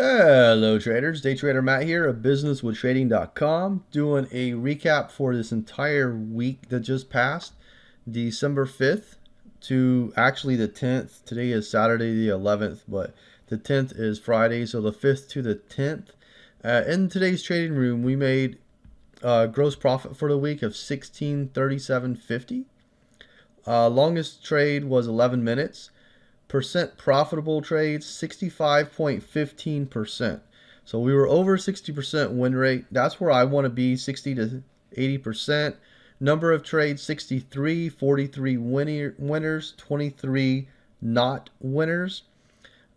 Hello traders, Day Trader Matt here of businesswithtrading.com, doing a recap for this entire week that just passed, December 5th to actually the 10th. Today is Saturday the 11th, but the 10th is Friday, so the 5th to the 10th. In today's trading room, we made gross profit for the week of 1637.50. Longest trade was 11 minutes. Percent profitable trades 65.15%. So we were over 60% win rate. That's where I want to be, 60 to 80%. Number of trades 63, 43 winners, 23 not winners.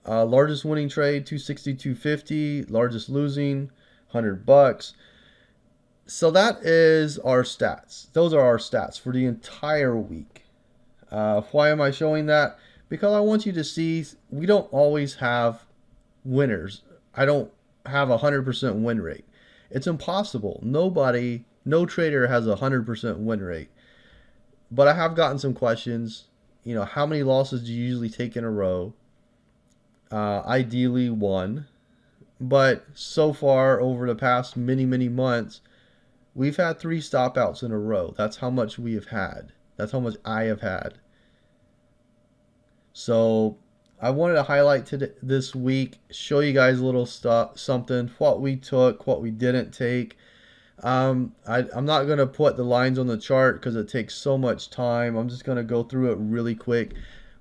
Largest winning trade 262.50, largest losing $100. So that is our stats. Those are our stats for the entire week. Why am I showing that? Because I want you to see we don't always have winners. I don't have a 100% win rate. It's impossible. Nobody, no trader has a 100% win rate. But I have gotten some questions. You know, how many losses do you usually take in a row? Ideally one. But so far over the past many months, we've had 3 stop outs in a row. That's how much we have had. That's how much I have had. So I wanted to highlight today, this week, show you guys a little something, what we took, what we didn't take. I'm not going to put the lines on the chart because it takes so much time. I'm just going to go through it really quick,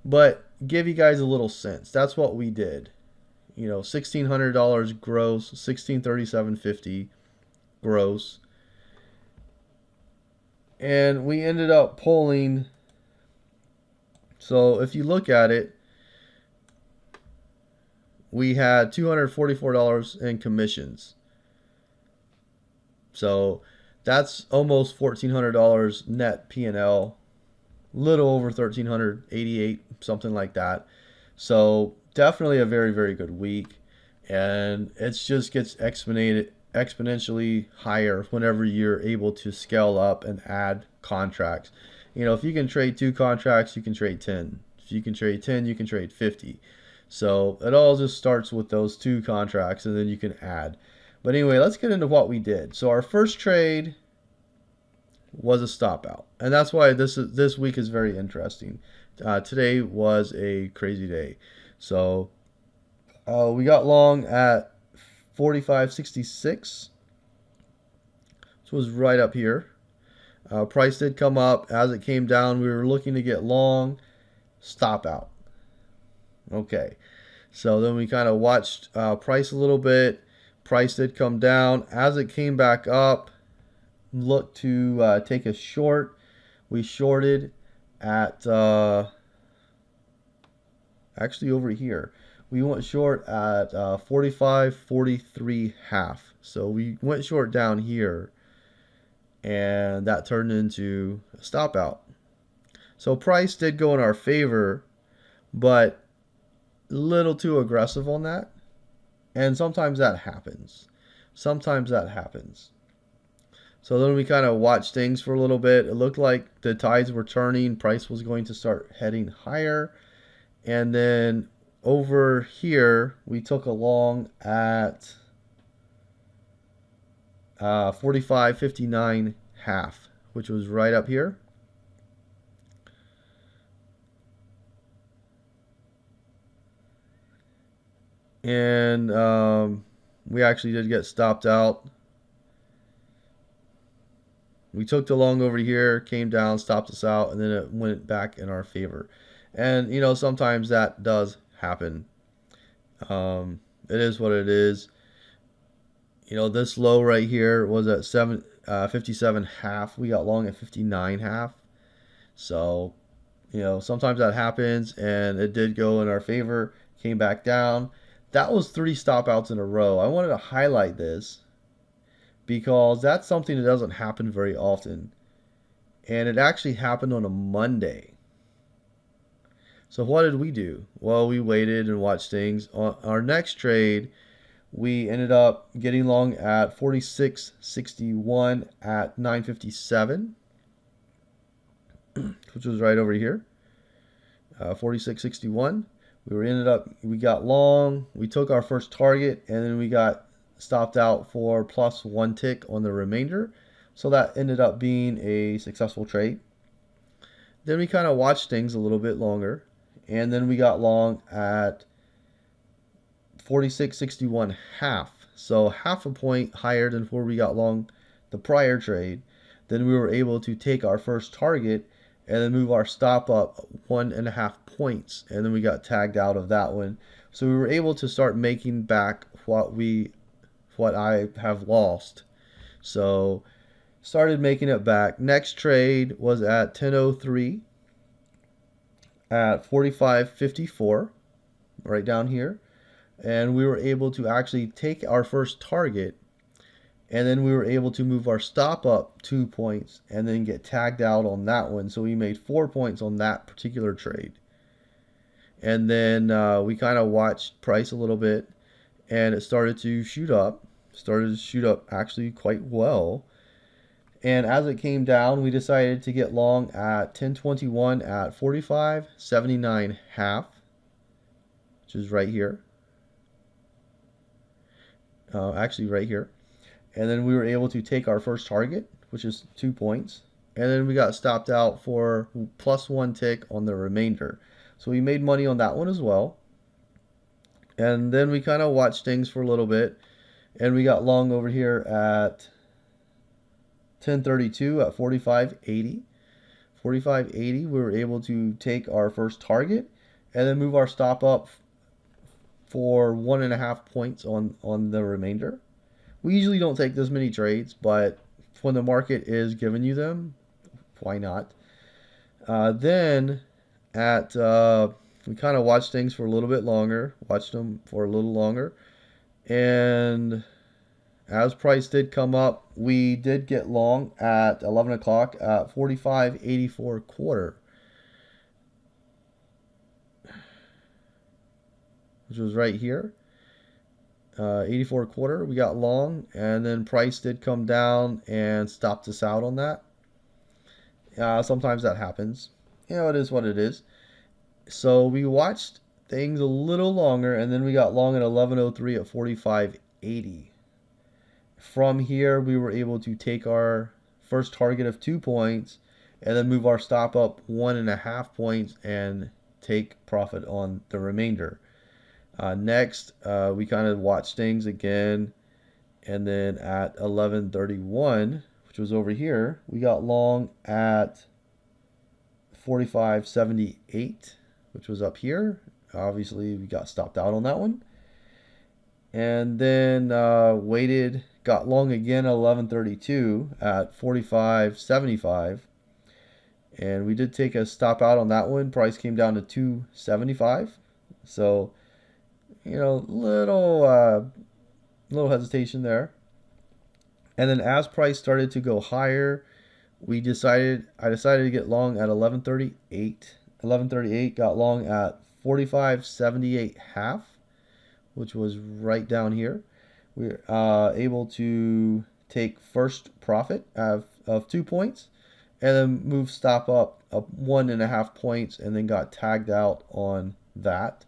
but give you guys a little sense. That's what we did. You know, $1,600 gross, 1637.50 gross. And we ended up pulling. So if you look at it, we had $244 in commissions. So that's almost $1,400 net P&L, little over $1,388, something like that. So definitely a very good week, and it just gets exponentially higher whenever you're able to scale up and add contracts. You know, if you can trade 2 contracts, you can trade 10. If you can trade 10, you can trade 50. So it all just starts with those 2 contracts, and then you can add. But anyway, let's get into what we did. So our first trade was a stop out, and that's why this week is very interesting. Today was a crazy day. So we got long at 45.66. This was right up here. Price did come up. As it came down, we were looking to get long, stop out. Okay, so then we kind of watched price a little bit. Price did come down. As it came back up, looked to take a short. We shorted at actually over here. We went short at 45.43 half. So we went short down here, and that turned into a stop out. So price did go in our favor, but a little too aggressive on that. And sometimes that happens. Sometimes that happens. So then we kind of watched things for a little bit. It looked like the tides were turning. Price was going to start heading higher. And then over here, we took a long at 45.59 half, which was right up here. And we actually did get stopped out. We took the long over here, came down, stopped us out, and then it went back in our favor. And, you know, sometimes that does happen. It is what it is. You know, this low right here was at 57 half. We got long at 59 half. So, you know, sometimes that happens, and it did go in our favor, came back down. That was 3 stop outs in a row. I wanted to highlight this because that's something that doesn't happen very often. And it actually happened on a Monday. So what did we do? Well, we waited and watched things. On our next trade, we ended up getting long at 46.61 at 9.57, which was right over here. 46.61. We got long, we took our first target, and then we got stopped out for plus one tick on the remainder. So that ended up being a successful trade. Then we kind of watched things a little bit longer, and then we got long at 46.61 half. So half a point higher than where we got long the prior trade. Then we were able to take our first target and then move our stop up 1.5 points, and then we got tagged out of that one. So we were able to start making back what I have lost. So started making it back. Next trade was at 10:03 at 45.54, right down here, and we were able to actually take our first target, and then we were able to move our stop up 2 points and then get tagged out on that one. So we made 4 points on that particular trade. And then we kind of watched price a little bit, and it started to shoot up. Started to shoot up actually quite well. And as it came down, we decided to get long at 10:21 at 45.79 half, which is right here. Actually right here. And then we were able to take our first target, which is 2 points. And then we got stopped out for plus one tick on the remainder. So we made money on that one as well. And then we kind of watched things for a little bit, and we got long over here at 10:32 at 45.80. 45.80, we were able to take our first target and then move our stop up for 1.5 points on the remainder. We usually don't take this many trades, but when the market is giving you them, why not? Then at we kind of watched things for a little bit longer, watched them for a little longer, and as price did come up, we did get long at 11 o'clock at 45.84 quarter, which was right here. 84 quarter, we got long, and then price did come down and stopped us out on that. Sometimes that happens. It is what it is. So we watched things a little longer, and then we got long at 11:03 at 45.80. From here, we were able to take our first target of 2 points and then move our stop up 1.5 points and take profit on the remainder. Next, we kind of watched things again, and then at 11:31, which was over here, we got long at 45.78, which was up here. Obviously, we got stopped out on that one. And then waited, got long again at 11:32 at 45.75. And we did take a stop out on that one. Price came down to 275. So, little hesitation there. And then as price started to go higher, I decided to get long at 11:38. 11:38, got long at 45.78 half, which was right down here. We were able to take first profit of 2 points, and then move stop up 1.5 points, and then got tagged out on that.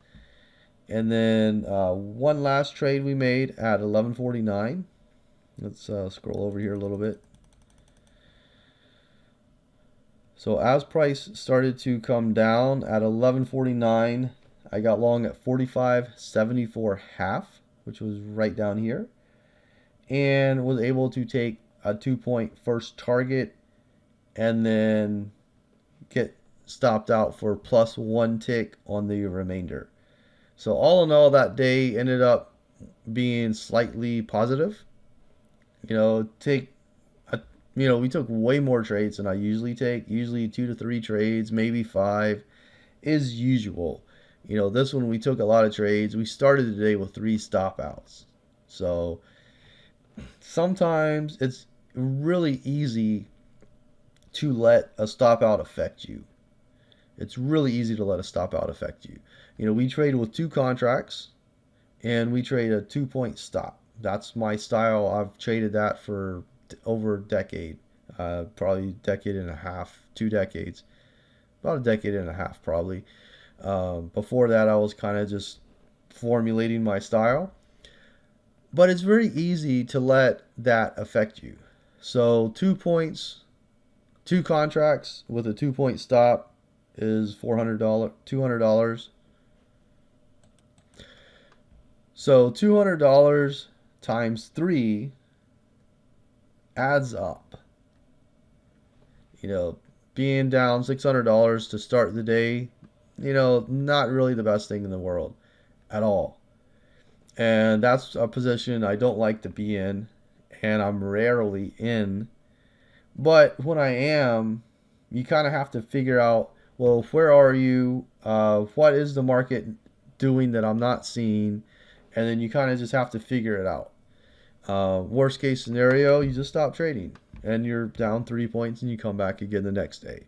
And then one last trade we made at 11:49. Let's scroll over here a little bit. So as price started to come down at 11:49, I got long at 45.74 half, which was right down here, and was able to take a 2 point first target and then get stopped out for plus one tick on the remainder. So all in all, that day ended up being slightly positive. We took way more trades than I usually take. Usually 2 to 3 trades, maybe 5 is usual. This one we took a lot of trades. We started the day with 3 stop outs. So sometimes it's really easy to let a stop out affect you. It's really easy to let a stop out affect you. We trade with 2 contracts, and we trade a 2 point stop. That's my style. I've traded that for over a decade, probably a decade and a half, 2 decades, about a decade and a half probably. Before that, I was kind of just formulating my style. But it's very easy to let that affect you. So 2 points, two contracts with a 2 point stop is $400, $200. So $200 times three adds up. You know, being down $600 to start the day, not really the best thing in the world at all. And that's a position I don't like to be in, and I'm rarely in. But when I am, you kind of have to figure out, well, where are you? What is the market doing that I'm not seeing? And then you kind of just have to figure it out. Worst case scenario, you just stop trading and you're down 3 points and you come back again the next day.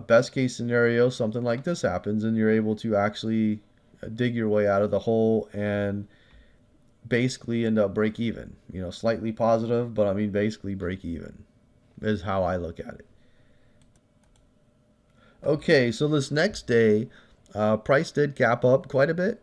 Best case scenario, something like this happens and you're able to actually dig your way out of the hole and basically end up break even. Slightly positive, but I mean basically break even is how I look at it. Okay, so this next day, price did gap up quite a bit,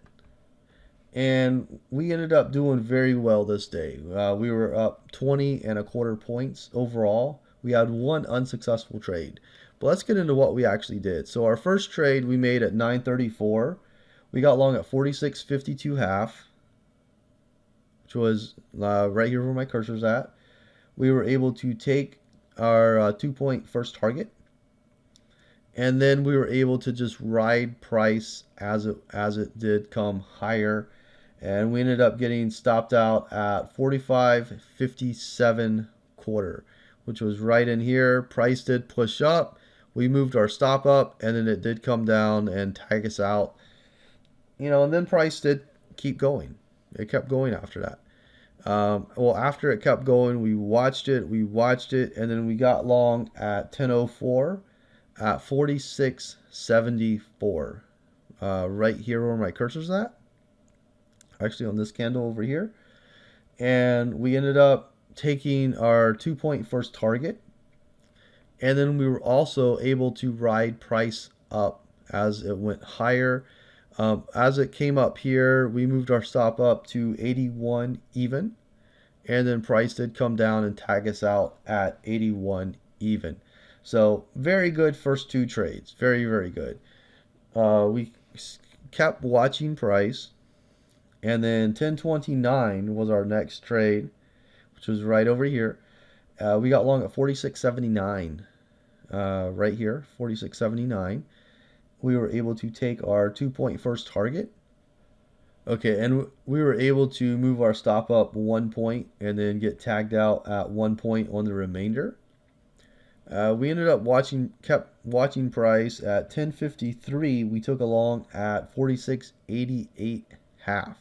and we ended up doing very well this day. We were up 20.25 points overall. We had one unsuccessful trade. But let's get into what we actually did. So our first trade we made at 934. We got long at 46.52 half, which was right here where my cursor's at. We were able to take our 2 point first target, and then we were able to just ride price as it did come higher, and we ended up getting stopped out at 45.57 quarter, which was right in here. Price did push up, we moved our stop up, and then it did come down and tag us out, and then price did keep going. It kept going after that. Well, after it kept going, we watched it, and then we got long at 10:04 at 46.74. Right here where my cursor's at. Actually, on this candle over here. And we ended up taking our 2 point first target. And then we were also able to ride price up as it went higher. As it came up here, we moved our stop up to 81 even, and then price did come down and tag us out at 81 even. So very good first two trades, very, very good. We kept watching price, and then 1029 was our next trade, which was right over here. We got long at 46.79, right here, 46.79. We were able to take our 2 point first target. Okay, and we were able to move our stop up 1 point and then get tagged out at 1 point on the remainder. We ended up kept watching price at 1053. We took along at 46.88 half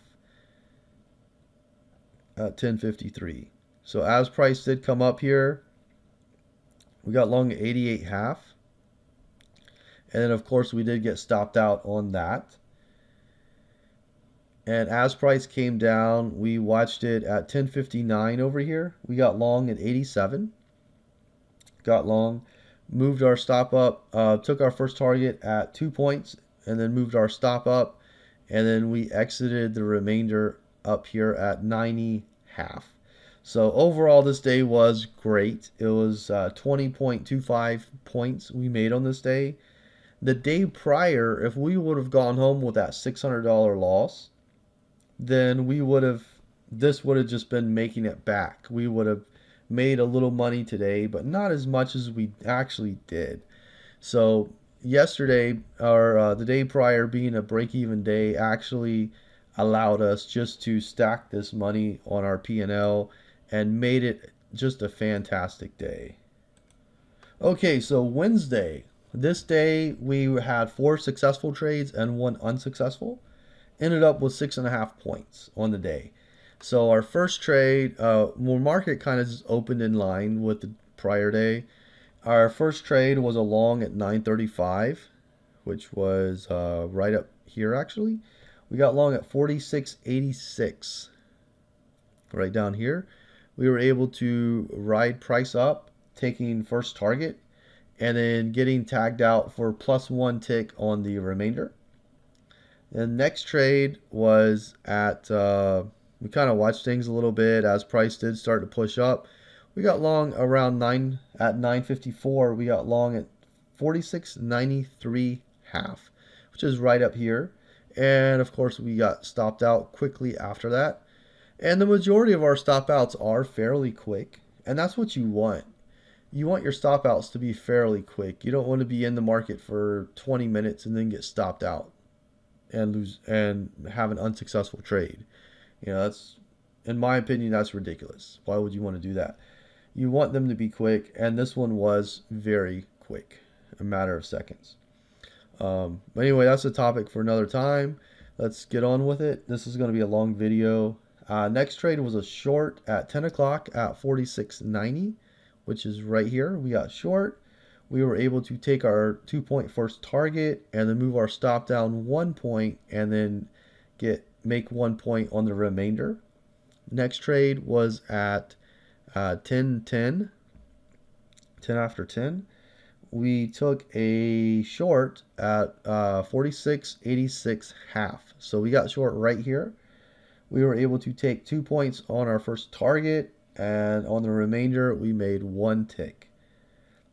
at 1053. So as price did come up here, we got long at 88 half. And then of course we did get stopped out on that. And as price came down, we watched it at 1059 over here. We got long at 87. Got long, moved our stop up, took our first target at 2 points, and then moved our stop up, and then we exited the remainder up here at 90 half. So overall, this day was great. It was 20.25 points we made on this day. The day prior, if we would have gone home with that $600 loss, then this would have just been making it back. We would have made a little money today, but not as much as we actually did. So yesterday, or the day prior being a break-even day, actually allowed us just to stack this money on our P&L and made it just a fantastic day. Okay, so Wednesday. This day we had 4 successful trades and 1 unsuccessful. Ended up with 6.5 points on the day. So our first trade, market kind of just opened in line with the prior day. Our first trade was a long at 935, which was right up here actually. We got long at 46.86, right down here. We were able to ride price up, taking first target, and then getting tagged out for +1 tick on the remainder. And next trade was at, we kind of watched things a little bit as price did start to push up. We got long around 954. We got long at 46.93 half, which is right up here. And of course, we got stopped out quickly after that. And the majority of our stop outs are fairly quick, and that's what you want. You want your stop outs to be fairly quick. You don't want to be in the market for 20 minutes and then get stopped out and lose and have an unsuccessful trade. That's, in my opinion, that's ridiculous. Why would you want to do that? You want them to be quick, and this one was very quick, a matter of seconds. But anyway, that's a topic for another time. Let's get on with it. This is going to be a long video. Next trade was a short at 10 o'clock at 46.90, which is right here. We got short. We were able to take our 2-point first target and then move our stop down 1 point and then make 1 point on the remainder. Next trade was at 10 after 10. We took a short at 46.86 half. So we got short right here. We were able to take 2 points on our first target, and on the remainder we made 1 tick.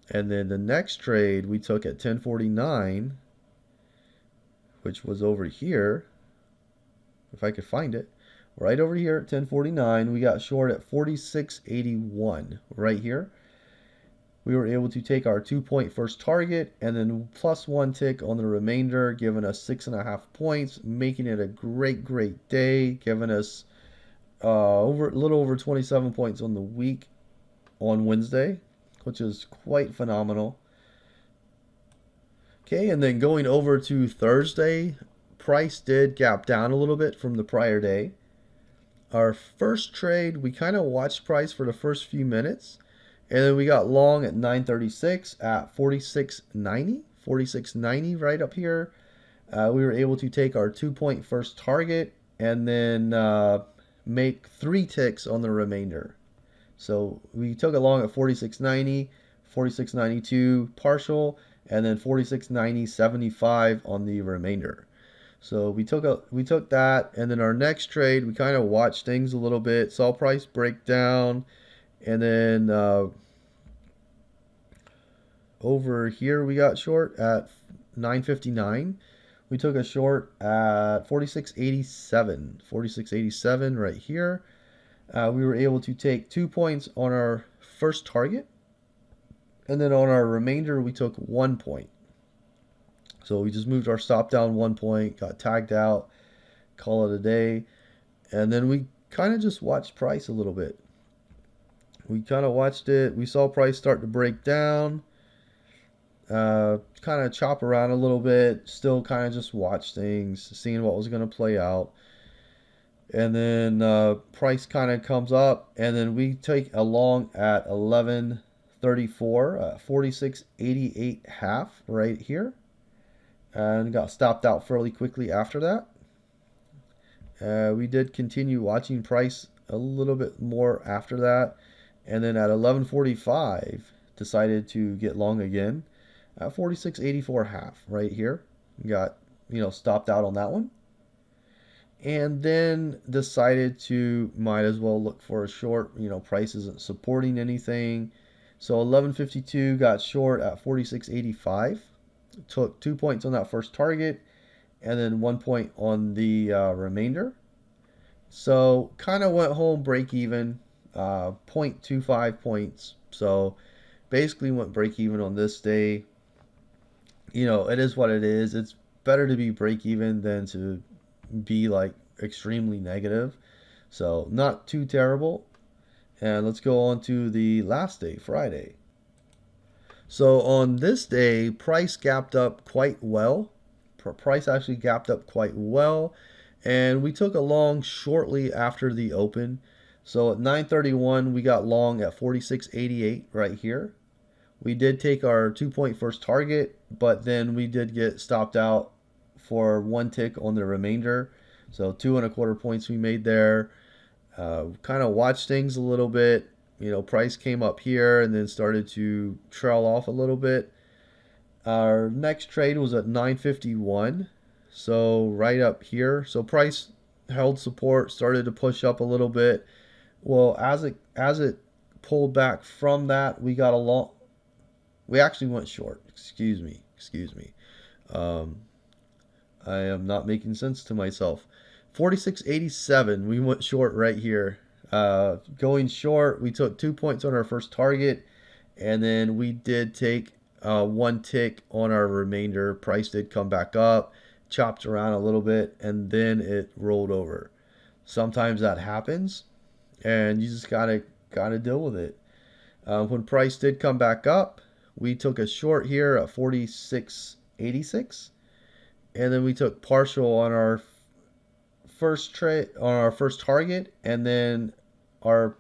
And then the next trade we took at 10:49, which was over here, if I could find it, right over here at 10:49. We got short at 46.81 right here. We were able to take our 2-point first target and then plus 1 tick on the remainder, giving us 6.5 points, making it a great day, giving us a little over 27 points on the week on Wednesday, which is quite phenomenal. Okay, and then going over to Thursday, price did gap down a little bit from the prior day. Our first trade, we kind of watched price for the first few minutes, and then we got long at 9:36 at 46.90 right up here. We were able to take our 2-point first target and then make 3 ticks on the remainder. So we took it long at 46.90, 46.92 partial, and then 46.90.75 on the remainder. So we took that, and then our next trade, we kind of watched things a little bit, saw price break down, and then over here we got short at 9:59. We took a short at 46.87 right here. We were able to take 2 points on our first target, and then on our remainder we took 1 point. So we just moved our stop down 1 point, got tagged out, call it a day, and then we kind of just watched price a little bit. We kind of watched it. We saw price start to break down, kind of chop around a little bit, still kind of just watch things, seeing what was going to play out. And then price kind of comes up, and then we take a long at 11:34, 46.88 half right here, and got stopped out fairly quickly after that. We did continue watching price a little bit more after that, and then at 11:45 decided to get long again at 46.84 half right here. Got stopped out on that one, and then decided to might as well look for a short. Price isn't supporting anything, so 11:52 got short at 46.85. Took 2 points on that first target, and then 1 point on the remainder. So kind of went home break even, 0.25 points. So basically went break even on this day. It is what it is. It's better to be break even than to be like extremely negative. So not too terrible. And let's go on to the last day, Friday. So on this day, price gapped up quite well. Price actually gapped up quite well, and we took a long shortly after the open. So at 9:31, we got long at 46.88 right here. We did take our 2-point first target, but then we did get stopped out for 1 tick on the remainder. So 2.25 points we made there. Kind of watched things a little bit. Price came up here and then started to trail off a little bit. Our next trade was at 9:51. So right up here. So price held support, started to push up a little bit. Well, as it pulled back from that, we got a long. We actually went short. Excuse me. Um, I am not making sense to myself. 46.87. We went short right here. Going short, we took 2 points on our first target, and then we did take one tick on our remainder. Price did come back up, chopped around a little bit, and then it rolled over. Sometimes that happens, and you just gotta deal with it. When price did come back up, we took a short here at 46.86, and then we took partial on our first trade on our first target, and then our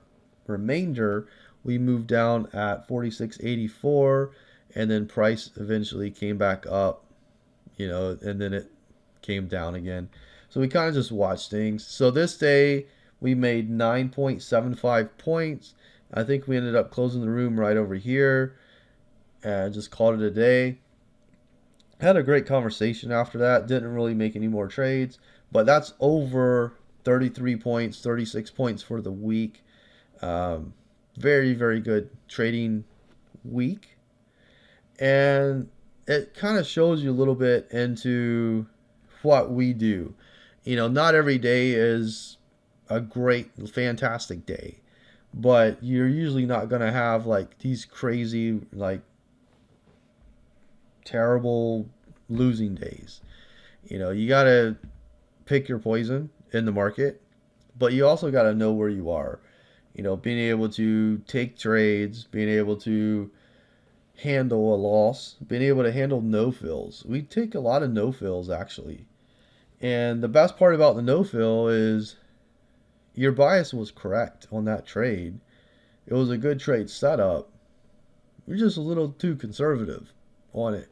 remainder we moved down at 46.84, and then price eventually came back up, and then it came down again. So we kind of just watched things. So this day we made 9.75 points. I think we ended up closing the room right over here and just called it a day. Had a great conversation after that. Didn't really make any more trades, but that's over 33 points, 36 points for the week. Um, Very, very good trading week. And it kind of shows you a little bit into what we do. Not every day is a great, fantastic day, but you're usually not going to have like these crazy, like terrible losing days. You got to pick your poison in the market, but you also got to know where you are. Being able to take trades, being able to handle a loss, being able to handle no fills. We take a lot of no fills actually. And the best part about the no fill is your bias was correct on that trade. It was a good trade setup. You're just a little too conservative on it.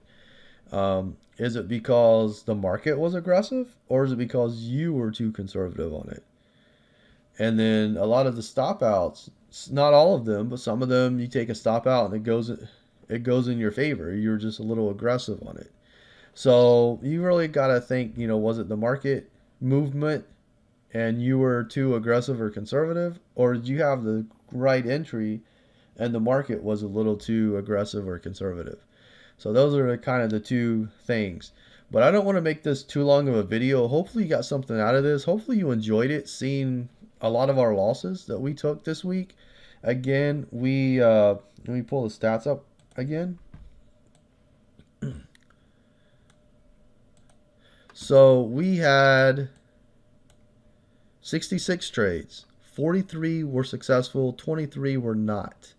Is it because the market was aggressive, or is it because you were too conservative on it? And then a lot of the stop outs, not all of them, but some of them, you take a stop out and it goes in your favor. You're just a little aggressive on it. So you really got to think, was it the market movement and you were too aggressive or conservative, or did you have the right entry and the market was a little too aggressive or conservative? So those are kind of the two things. But I don't want to make this too long of a video. Hopefully you got something out of this. Hopefully you enjoyed it, seeing a lot of our losses that we took this week. Again, let me pull the stats up again. So we had 66 trades. 43 were successful, 23 were not.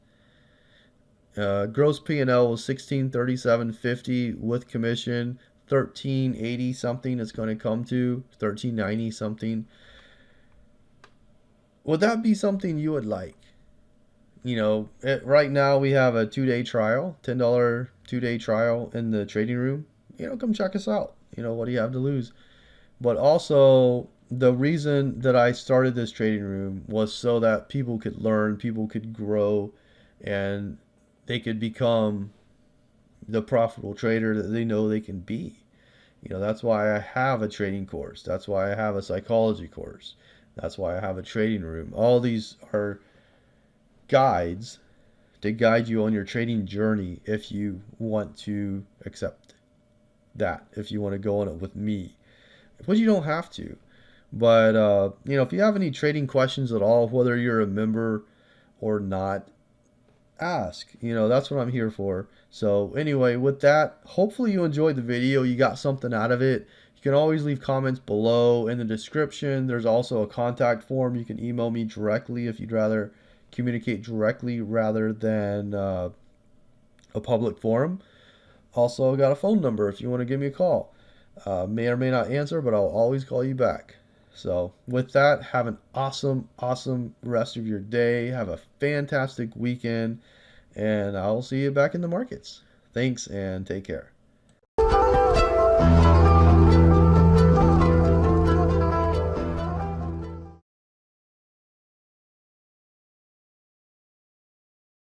Gross P&L was 1637.50 with commission, 1380 something it's going to come to, 1390 something. Would that be something you would like? Right now we have a 2-day trial, $10 2-day trial in the trading room. Come check us out. What do you have to lose? But also, the reason that I started this trading room was so that people could learn, people could grow, and they could become the profitable trader that they know they can be. That's why I have a trading course. That's why I have a psychology course. That's why I have a trading room. All these are guides to guide you on your trading journey if you want to accept that, if you want to go on it with me. But you don't have to. But, if you have any trading questions at all, whether you're a member or not, ask. That's what I'm here for. So anyway, with that, hopefully you enjoyed the video. You got something out of it. You can always leave comments below in the description. There's also a contact form. You can email me directly if you'd rather communicate directly rather than a public forum. Also got a phone number if you want to give me a call. May or may not answer, but I'll always call you back. So with that, have an awesome, awesome rest of your day. Have a fantastic weekend, and I'll see you back in the markets. Thanks, and take care.